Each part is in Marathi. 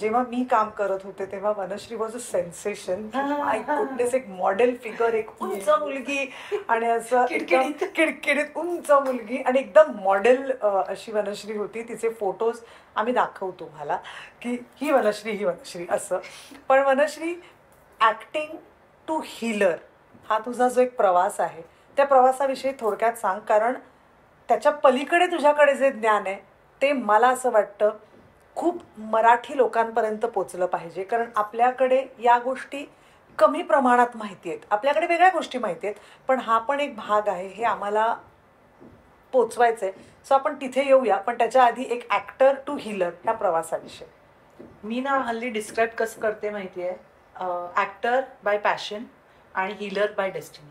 जेव्हा मी काम करत होते तेव्हा Vanashree was a sensation. My goodness, एक मॉडेल फिगर, एक उंच मुलगी आणि असं किडकिडीत उंच मुलगी आणि एकदम मॉडेल अशी वनश्री होती. तिचे फोटोज आम्ही दाखवतो तुम्हाला की ही वनश्री असं. पण वनश्री, ॲक्टिंग टू हीलर हा तुझा जो एक प्रवास आहे त्या प्रवासाविषयी थोडक्यात सांग, कारण त्याच्या पलीकडे तुझ्याकडे जे ज्ञान आहे ते मला असं वाटतं खूप मराठी लोकांपर्यंत पोचलं पाहिजे. कारण आपल्याकडे या गोष्टी कमी प्रमाणात माहिती आहेत, आपल्याकडे वेगळ्या गोष्टी माहिती आहेत, पण हा पण एक भाग आहे, हे आम्हाला पोचवायचं आहे. सो आपण तिथे येऊया, पण त्याच्या आधी एक ॲक्टर टू हीलर ह्या प्रवासाविषयी. मी ना हल्ली डिस्क्राईब कसं करते माहिती आहे, ॲक्टर बाय पॅशन आणि हीलर बाय डेस्टिनी.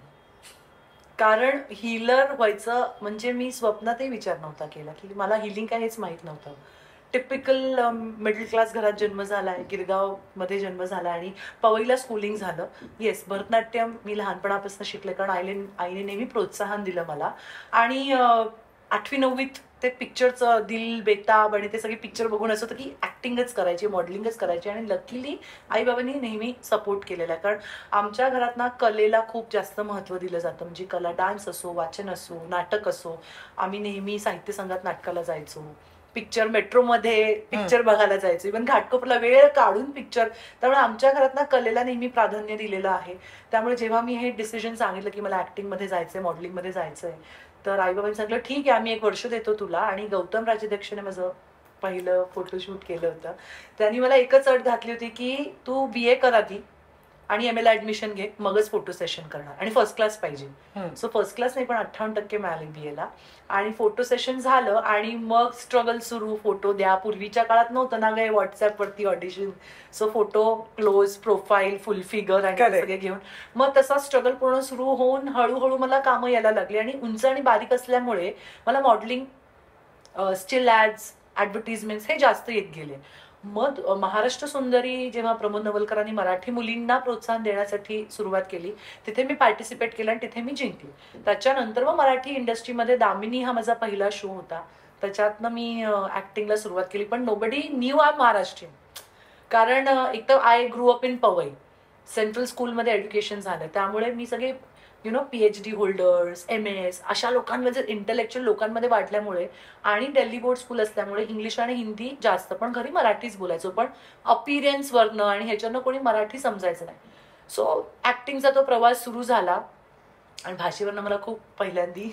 कारण हीलर व्हायचं म्हणजे मी स्वप्नातही विचार नव्हता केला की मला हिलिंग काय हेच माहीत नव्हतं. टिपिकल मिडल क्लास घरात जन्म झाला आहे, गिरगावमध्ये जन्म झाला आणि पवईला स्कूलिंग झालं. येस, भरतनाट्यम मी लहानपणापासून शिकले, कारण आईने नेहमी प्रोत्साहन दिलं मला. आणि 8वी-9वीत ते पिक्चरचं दिल बेताब आणि ते सगळे पिक्चर बघून असं होतं की ॲक्टिंगच करायची, मॉडेलिंगच करायची. आणि लकीली आईबाबांनी नेहमी सपोर्ट केलेला आहे, कारण आमच्या घरात ना कलेला खूप जास्त महत्त्व दिलं जातं. म्हणजे कला, डान्स असो, वाचन असो, नाटक असो. आम्ही नेहमी साहित्य संघात नाटकाला जायचो, पिक्चर मेट्रोमध्ये पिक्चर बघायला जायचो, इव्हन घाटकोपरला वेळ काढून पिक्चर. त्यामुळे आमच्या घरात ना कलेला नेहमी प्राधान्य दिलेलं आहे. त्यामुळे जेव्हा मी हे डिसिजन सांगितलं की मला ॲक्टिंगमध्ये जायचंय, मॉडेलिंगमध्ये जायचंय, तर आईबाबांनी सांगितलं ठीक आहे, आम्ही 1 वर्ष देतो तुला. आणि गौतम राजाध्यक्षने माझं पहिलं फोटोशूट केलं होतं. त्यांनी मला एकच अट घातली होती की तू BA कर आधी आणि MA ला ऍडमिशन घे, मगच फोटो सेशन करणार, आणि फर्स्ट क्लास पाहिजे. सो फर्स्ट क्लास नाही, पण 58% मिळाले BA ला. आणि फोटो सेशन झालं आणि मग स्ट्रगल सुरू, फोटो द्या. पूर्वीच्या काळात नव्हतं ना काही व्हॉट्सॲपवरती audition. So photo close, profile, फुल फिगर आणि सगळे घेऊन मग तसा स्ट्रगल पूर्ण सुरू होऊन हळूहळू मला कामं यायला लागली. आणि उंच आणि बारीक असल्यामुळे मला मॉडेलिंग, स्टिल ॲड्स, ॲडव्हर्टिजमेंट्स हे जास्त येत गेले. मग महाराष्ट्र सुंदरी जेव्हा प्रमोद नवलकरांनी मराठी मुलींना प्रोत्साहन देण्यासाठी सुरुवात केली, तिथे मी पार्टिसिपेट केलं आणि तिथे मी जिंकली. त्याच्यानंतर मग मराठी इंडस्ट्रीमध्ये दामिनी हा माझा पहिला शो होता, त्याच्यातनं मी ॲक्टिंगला सुरुवात केली. पण नोबडी न्यू आय महाराष्ट्रीयन, कारण एक तर I grew up in Powai, central स्कूलमध्ये एज्युकेशन झालं. त्यामुळे मी सगळे PhD होल्डर्स, MS अशा लोकांमध्ये, इंटेलेक्च्युअल लोकांमध्ये वाटल्यामुळे, आणि दिल्ली बोर्ड स्कूल असल्यामुळे इंग्लिश आणि हिंदी जास्त, पण घरी मराठीच बोलायचो. पण अपीरियन्सवरनं आणि ह्याच्यानं कोणी मराठी समजायचं नाही. सो ॲक्टिंगचा तो प्रवास सुरू झाला. आणि भाषेवरनं मला खूप पहिल्यांदी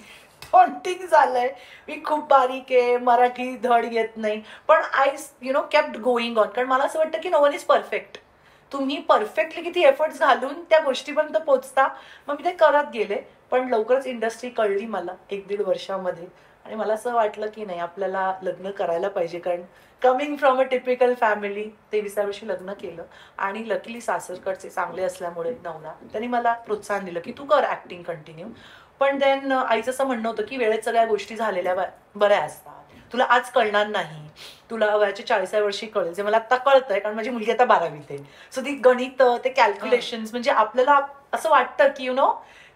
हॉन्टिंग झालंय. मी खूप बारीक आहे, मराठी धड येत नाही, पण आय केप्ट गोईंग ऑन. कारण मला असं वाटतं की नो वन इज परफेक्ट. तुम्ही परफेक्टली किती एफर्ट्स घालून त्या गोष्टीपर्यंत पोहोचता. मग मी ते करत गेले. पण लवकरच इंडस्ट्री कळली मला 1-1.5 वर्षामध्ये. आणि मला असं वाटलं की नाही, आपल्याला लग्न करायला पाहिजे, कारण coming from a typical family 23व्या वर्षी लग्न केलं. आणि लकीली सासरकडचे चांगले असल्यामुळे नवरा, त्यांनी मला प्रोत्साहन दिलं की तू कर ॲक्टिंग कंटिन्यू. पण देन आईचं असं म्हणणं होतं की वेळेत सगळ्या गोष्टी झालेल्या बऱ्या असतात, तुला आज कळणार नाही, तुला वयाच्या 40व्या वर्षी कळेल. जे मला आता कळतंय, कारण माझी मुलगी आता 12वीत आहे. सो ती गणित, ते कॅल्क्युलेशन्स, म्हणजे आपल्याला असं वाटतं की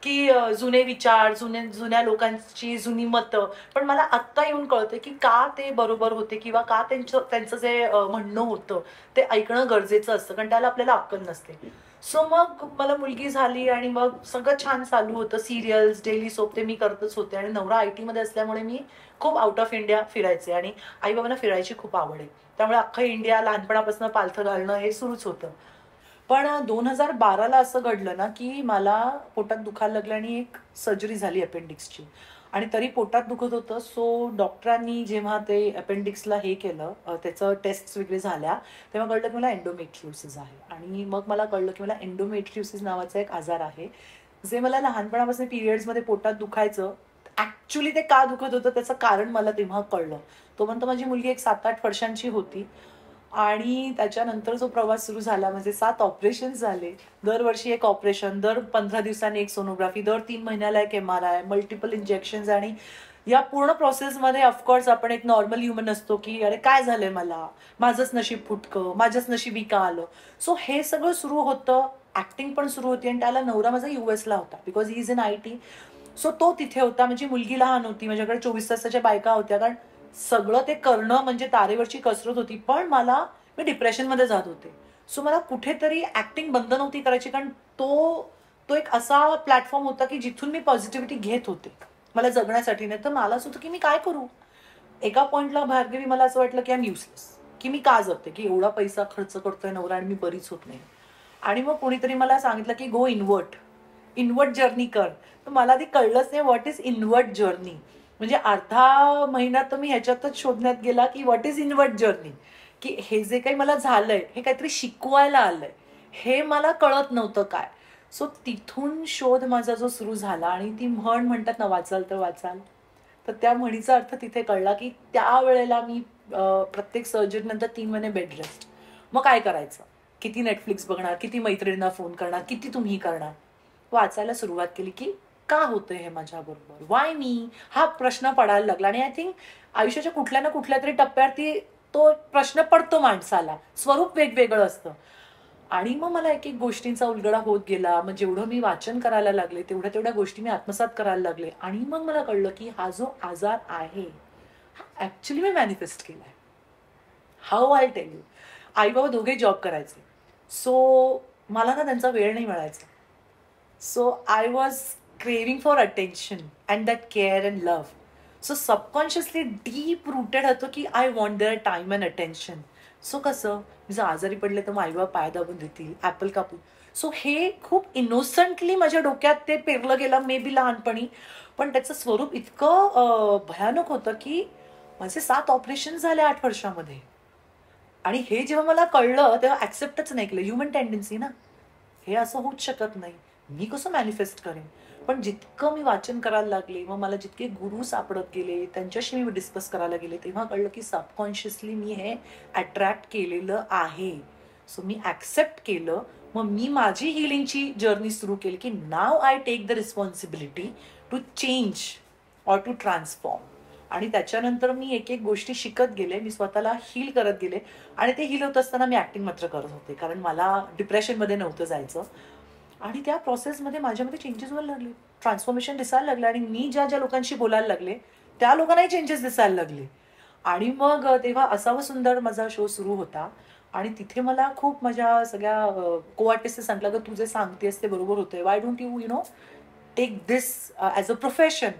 की जुने विचार, जुन्या लोकांची जुनी मतं. पण मला आत्ता येऊन कळतं की का ते बरोबर होते, किंवा का त्यांचं जे म्हणणं होतं ते ऐकणं गरजेचं असतं, कारण त्याला आपल्याला अक्कल नसते. सो मग मला मुलगी झाली आणि मग सगळं छान चालू होतं. सिरियल्स, डेली सोप ते मी करतच होते. आणि नवरा IT मध्ये असल्यामुळे मी खूप आउट ऑफ इंडिया फिरायचे, आणि आईबाबांना फिरायची खूप आवड आहे. त्यामुळे अख्खं इंडिया लहानपणापासून पालथं घालणं हे सुरूच होतं. पण 2012ला असं घडलं ना की मला पोटात दुखायला लागलं आणि एक सर्जरी झाली अपेंडिक्सची. आणि तरी पोटात दुखत होतं. सो डॉक्टरांनी जेव्हा ते अपेंडिक्सला हे केलं, त्याचं टेस्ट वगैरे झाल्या, तेव्हा कळलं की मला एंडोमेट्रियोसिस आहे. आणि मग मला कळलं की मला एंडोमेट्रियोसिस नावाचा एक आजार आहे, जे मला लहानपणापासून पिरियड्समध्ये पोटात दुखायचं. ॲक्च्युली ते का दुखत होतं त्याचं कारण मला तेव्हा कळलं. तोपर्यंत माझी मुलगी एक 7-8 वर्षांची होती. आणि त्याच्यानंतर जो प्रवास सुरू झाला, म्हणजे 7 ऑपरेशन्स झाले. दरवर्षी एक ऑपरेशन, दर 15 दिवसांनी एक सोनोग्राफी, दर 3 महिन्याला एक MRI, मल्टिपल इंजेक्शन्स. आणि या पूर्ण प्रोसेसमध्ये ऑफकोर्स आपण एक नॉर्मल ह्युमन असतो की अरे काय झालंय, मला माझंच नशीब फुटकं, माझ्याच नशिबी का आलं. सो हे सगळं सुरू होतं. ॲक्टिंग पण सुरू होती. आणि त्याला नवरा माझा US ला होता, because he is in IT. So तो तिथे होता. म्हणजे मुलगी लहान होती, माझ्याकडे 24 तासाच्या बायका होत्या, कारण सगळं ते करणं म्हणजे तारेवरची कसरत होती. पण मला मी डिप्रेशनमध्ये जात होते. सो मला कुठेतरी ऍक्टिंग बंद नव्हती करायची, कारण तो एक असा प्लॅटफॉर्म होता की जिथून मी पॉझिटिव्हिटी घेत होते मला जगण्यासाठी. नाही तर मला असं होतं की मी काय करू. एका पॉइंटला भार्गवी मला असं वाटलं की आय एम युजलेस, की मी का जगते, की एवढा पैसा खर्च करतोय नवरा आणि मी बरीच होत नाही. आणि मग कोणीतरी मला सांगितलं की गो इनवर्ट जर्नी कर. तर मला आधी कळलंच नाही व्हॉट इज इनवर्ट जर्नी. म्हणजे अर्धा महिना तर मी ह्याच्यातच शोधण्यात गेला की व्हॉट इज इनवर्ट जर्नी, की हे जे काही मला झालंय हे काहीतरी शिकवायला आलंय, हे मला कळत नव्हतं काय. सो तिथून शोध माझा जो सुरू झाला. आणि ती म्हण म्हणतात ना, वाचाल तर वाचाल, तर त्या म्हणीचा अर्थ तिथे कळला की त्यावेळेला मी प्रत्येक सर्जरी नंतर 3 महिने बेड रेस्ट. मग काय करायचं, किती नेटफ्लिक्स बघणार, किती मैत्रिणींना फोन करणार, किती तुम्ही करणार. वाचायला सुरुवात केली की का होतंय हे माझ्याबरोबर, वाय मी, हा प्रश्न पडायला लागला. आणि आय थिंक आयुष्याच्या कुठल्या ना कुठल्या तरी टप्प्यावरती तो प्रश्न पडतो माणसाला, स्वरूप वेगवेगळं असतं. आणि मग मला एक एक गोष्टींचा उलगडा होत गेला. मग जेवढं मी वाचन करायला लागले तेवढ्या गोष्टी मी आत्मसात करायला लागले. आणि मग मला कळलं की हा जो आजार आहे हा ऍक्च्युली मी मॅनिफेस्ट केलाय. How I tell you. आई बाबा दोघे जॉब करायचे, सो मला ना त्यांचा वेळ नाही मिळायचा. So I was craving for attention and that care and love. So subconsciously deep rooted होतं की I want their time and attention. So कसं, मी जर आजारी पडले तर मग आई बाबा पाय दाबून देतील, ॲपल कापून. सो हे खूप इनोसंटली माझ्या डोक्यात ते पेरलं गेलं, मे बी लहानपणी. पण त्याचं स्वरूप इतकं भयानक होतं की माझे 7 ऑपरेशन झाले 8 वर्षामध्ये. आणि हे जेव्हा मला कळलं तेव्हा ऍक्सेप्टच नाही केलं. ह्युमन टेंडन्सी ना, हे असं होऊच शकत नाही, मी कसं मॅनिफेस्ट करेन. पण जितकं मी वाचन करायला लागले, मग मला जितके गुरु सापडत गेले, त्यांच्याशी मी डिस्कस करायला गेले, तेव्हा कळलं की सबकॉन्शियसली मी हे अट्रॅक्ट केलेलं आहे. सो मी ऍक्सेप्ट केलं. मग मी माझी हिलिंगची जर्नी सुरू केली की नाव I take the responsibility to change or to transform. आणि त्याच्यानंतर मी एक एक गोष्टी शिकत गेले, मी स्वतःला हील करत गेले. आणि ते हील होत असताना मी ऍक्टिंग मात्र करत होते, कारण मला डिप्रेशनमध्ये नव्हतं जायचं. आणि त्या प्रोसेसमध्ये माझ्यामध्ये चेंजेस व्हायला लागले, ट्रान्सफॉर्मेशन दिसायला लागले. आणि मी ज्या ज्या लोकांशी बोलायला लागले त्या लोकांनाही चेंजेस दिसायला लागले. आणि मग तेव्हा असावं सुंदर माझा शो सुरू होता. आणि तिथे मला खूप माझ्या सगळ्या को आर्टिस्टने सांगितलं, की तू जे सांगतेस ते बरोबर होतंय, why don't you know take this as a profession.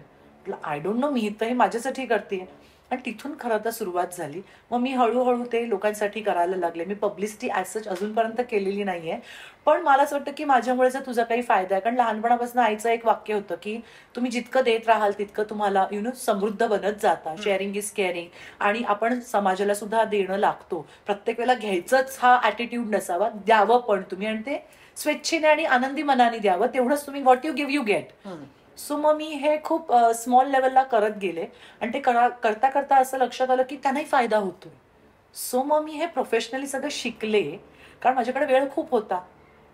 I don't know, मी तर हे माझ्यासाठी करते. आणि तिथून खरं तर सुरुवात झाली. मग मी हळूहळू ते लोकांसाठी करायला लागले. मी पब्लिसिटी ॲज सच अजूनपर्यंत केलेली नाही आहे, पण मला असं वाटतं की माझ्यामुळे जर तुझा काही फायदा आहे. कारण लहानपणापासून आईचं एक वाक्य होतं की तुम्ही जितकं देत राहाल तितकं तुम्हाला समृद्ध बनत जाता. Sharing is caring. आणि आपण समाजाला सुद्धा देणं लागतो. प्रत्येक वेळेला घ्यायचंच हा ॲटिट्यूड नसावा, द्यावं पण तुम्ही, आणि ते स्वेच्छेने आणि आनंदी मनाने द्यावं. तेवढंच तुम्ही what you give you get. So मग मी हे खूप स्मॉल लेवलला करत गेले. आणि ते करता करता असं लक्षात आलं की त्यांनाही फायदा होतोय. सो मग मी हे प्रोफेशनली सगळं शिकले, कारण माझ्याकडे वेळ खूप होता.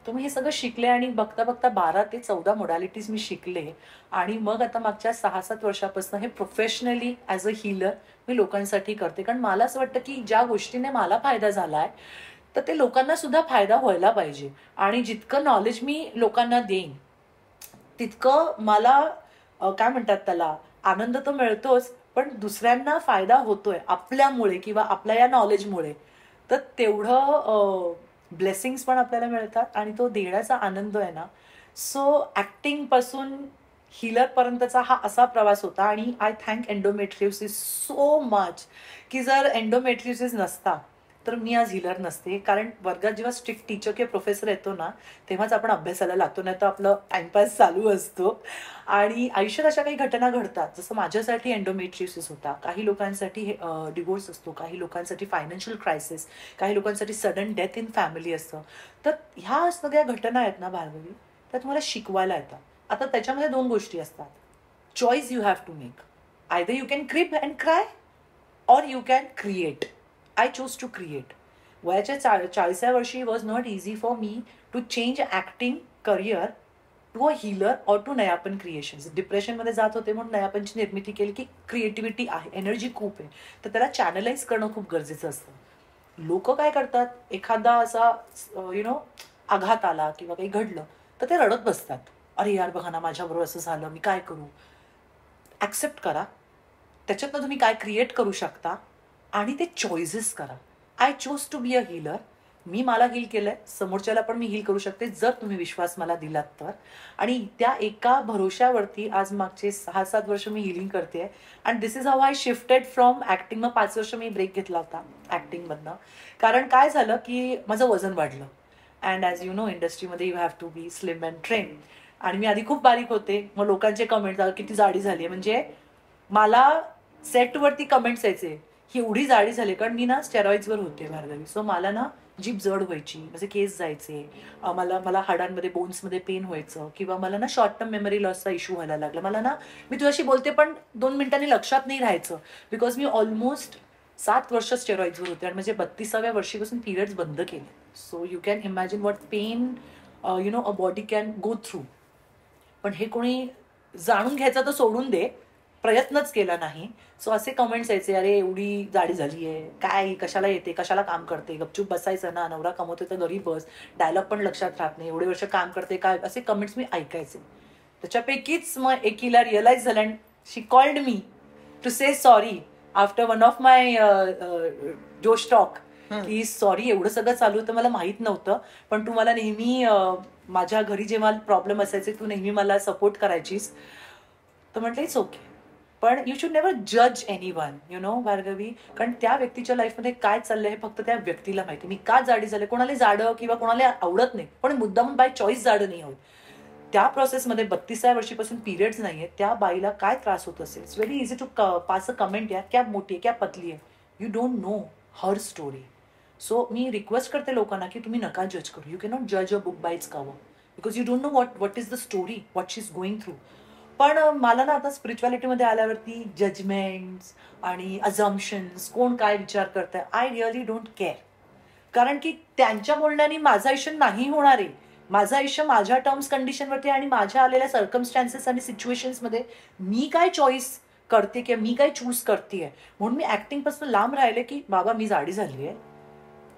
तर मी हे सगळं शिकले. आणि बघता बघता 12 ते 14 मोडॅलिटीज मी शिकले. आणि मग आता मागच्या 6-7 वर्षापासून हे प्रोफेशनली ॲज अ हीलर मी लोकांसाठी करते. कारण मला असं वाटतं की ज्या गोष्टीने मला फायदा झालाय तर ते लोकांना सुद्धा फायदा व्हायला पाहिजे. आणि जितकं नॉलेज मी लोकांना देईन तितकं मला काय म्हणतात त्याला, आनंद तर मिळतोच, पण दुसऱ्यांना फायदा होतोय आपल्यामुळे किंवा आपल्या या नॉलेजमुळे, तर तेवढं ब्लेसिंग्स पण आपल्याला मिळतात. आणि तो देण्याचा आनंद आहे ना. सो ॲक्टिंगपासून हीलरपर्यंतचा हा असा प्रवास होता. आणि I thank endometriosis so much, की जर एंडोमेट्रियोसिस नसता तर मी आज हीलर नसते. कारण वर्गात जेव्हा स्ट्रिक्ट टीचर किंवा प्रोफेसर येतो ना तेव्हाच आपण अभ्यासाला लागतो, नाही तर आपलं टाइमपास चालू असतो. आणि आयुष्यात अशा काही घटना घडतात, जसं माझ्यासाठी एंडोमेट्रियोसिस होता, काही लोकांसाठी डिवोर्स असतो, काही लोकांसाठी फायनान्शियल क्रायसिस, काही लोकांसाठी सडन डेथ इन फॅमिली असतं. तर ह्या सगळ्या घटना आहेत ना भार्गवी, त्या तुम्हाला शिकवायला येतात. आता त्याच्यामध्ये 2 गोष्टी असतात. Choice you have to make. Either you can creep and cry or you can create. I choose to create. वयाच्या 40व्या वर्षी was not easy for me to change acting career to a healer or to Nayapan creations. डिप्रेशनमध्ये जात होते म्हणून नयापनची निर्मिती केली की क्रिएटिव्हिटी आहे, एनर्जी खूप आहे, तर त्याला चॅनलाइज करणं खूप गरजेचं असतं. लोक काय करतात, एखादा असा आघात आला किंवा काही घडलं तर ते रडत बसतात. अरे यार बघा ना, माझ्याबरोबर असं झालं, मी काय करू. ॲक्सेप्ट करा, त्याच्यातनं तुम्ही काय क्रिएट करू शकता आणि ते चॉईसेस करा. I choose to be a healer. मी मला हील केलंय, समोरच्याला पण मी हील करू शकते जर तुम्ही विश्वास मला दिलात तर. आणि त्या एका भरोशावरती आज मागचे 6-7 वर्ष मी हिलिंग करते. And this is how I shifted from acting. मग 5 वर्ष मी ब्रेक घेतला होता ऍक्टिंगमधनं. कारण काय झालं की माझं वजन वाढलं. अँड ॲज यू नो इंडस्ट्रीमध्ये you have to be slim and trim. आणि मी आधी खूप बारीक होते. मग लोकांचे कमेंट किती जाडी झाली. म्हणजे मला सेटवरती कमेंट्स यायचे ही एवढी जाडी झाली, कारण मी ना स्टेरॉइड्सवर होते भार्गवी. सो मला ना जीभ जड व्हायची, माझे केस जायचे, मला हाडांमध्ये बोन्समध्ये पेन व्हायचं, किंवा मला ना शॉर्ट टर्म मेमरी लॉसचा इश्यू व्हायला लागला. मला ना मी तुझ्याशी बोलते पण 2 मिनिटांनी लक्षात नाही राहायचं, बिकॉज मी ऑलमोस्ट 7 वर्ष स्टेरॉइड्सवर होते. आणि म्हणजे 32व्या वर्षीपासून पिरियड्स बंद केले. So you can imagine what pain you know a body can go through. पण हे कोणी जाणून घ्यायचं तर सोडून दे, प्रयत्नच केला नाही. सो असे कमेंट्स यायचे, अरे एवढी जाडी झाली आहे, काय कशाला येते, कशाला काम करते, गपचूप बसायचं ना, नवरा कमवते तर घरी बस, डायलॉग पण लक्षात राहत नाही, एवढे वर्ष काम करते काय, असे कमेंट्स मी ऐकायचे. त्याच्यापैकीच मग एकीला रिअलाइज झालं and she called me to say sorry after one of my Josh talk, की सॉरी एवढं सगळं चालू होतं मला माहित नव्हतं, पण तू मला नेहमी माझ्या घरी जेव्हा प्रॉब्लेम असायचे तू नेहमी मला सपोर्ट करायचीस. तर म्हटलं इट्स ओके, पण यू शुड नेव्हर जज any one, you know Bhargavi. कारण त्या व्यक्तीच्या लाईफमध्ये काय चाललंय हे फक्त त्या व्यक्तीला माहिती. मी का जाडी झाले, कोणाला जाडं किंवा कोणाला आवडत नाही, पण मुद्दाम बाय चॉईस जाडं नाही होत. त्या प्रोसेसमध्ये 32व्या वर्षीपासून पिरियड्स नाही आहेत, त्या बाईला काय त्रास होत असेल. It's very easy to pass a comment, यार क्या मोठी आहे क्या पतली आहे, you don't know her story. So मी रिक्वेस्ट करते लोकांना की तुम्ही नका जज करू. यू कॅनॉट जज a book by it's cover, because you don't know what is the story, what she is going through. पण मला ना आता स्पिरिच्युअलिटीमध्ये आल्यावरती जजमेंट्स आणि अझम्पशन्स, कोण काय विचार करतंय, आय रिअली डोंट केअर. कारण की त्यांच्या बोलण्याने माझं आयुष्य नाही होणार आहे. माझं आयुष्य माझ्या टर्म्स कंडिशनवरती आणि माझ्या आलेल्या सर्कमस्टॅन्सेस आणि सिच्युएशन्समध्ये मी काय चॉईस करते किंवा मी काय चूज करते. म्हणून मी ऍक्टिंगपासून लांब राहिले की बाबा मी जाडी झाली आहे,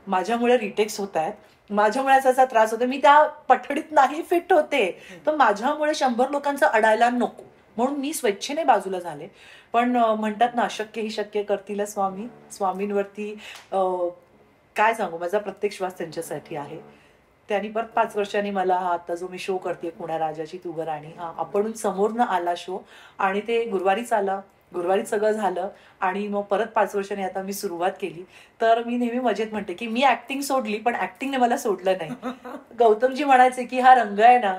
माझ्यामुळे रिटेक्स होत आहेत, माझ्यामुळे असा त्रास होतो, मी त्या पठडीत नाही फिट होते, तर माझ्यामुळे 100 लोकांचं अडायला नको, म्हणून मी स्वेच्छेने बाजूला झाले. पण म्हणतात ना अशक्य ही शक्य करतील स्वामी. स्वामींवरती काय सांगू, माझा प्रत्येक श्वास त्यांच्यासाठी आहे. त्यांनी परत 5 वर्षांनी मला आता जो मी शो करते पुण्या राजाची तू ग राणी, आपण समोरनं आला शो, आणि ते गुरुवारीच आला, गुरुवारीच सगळं झालं. आणि मग परत 5 वर्षांनी आता मी सुरुवात केली. तर मी नेहमी मजेत म्हणते की मी ऍक्टिंग सोडली पण ऍक्टिंगने मला सोडलं नाही. गौतमजी म्हणायचे की हा रंग आहे ना,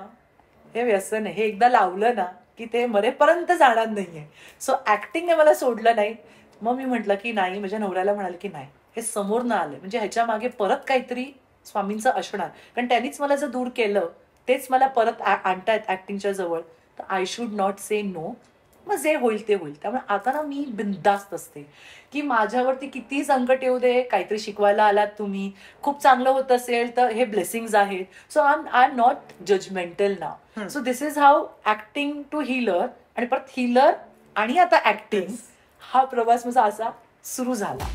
हे व्यसन आहे, हे एकदा लावलं ना की ते मरेपर्यंत जाणार नाहीये. सो ऍक्टिंगने मला सोडलं नाही. मग मी म्हटलं की नाही, माझ्या नवऱ्याला म्हणाले की नाही, हे समोर न आलं म्हणजे ह्याच्या मागे परत काहीतरी स्वामींचं असणार, कारण त्यांनीच मला जर दूर केलं तेच मला परत आणतायत ऍक्टिंगच्या जवळ, तर I should not say no. मग जे होईल ते होईल. त्यामुळे आता ना मी बिनधास्त असते की माझ्यावरती किती संकट येऊ दे, काहीतरी शिकवायला आलात तुम्ही, खूप चांगलं होत असेल तर हे ब्लेसिंग्स आहेत. So I am not judgemental now. So this is how acting to healer, आणि परत हिलर आणि आता ऍक्टिंग हा प्रवास माझा असा सुरू झाला.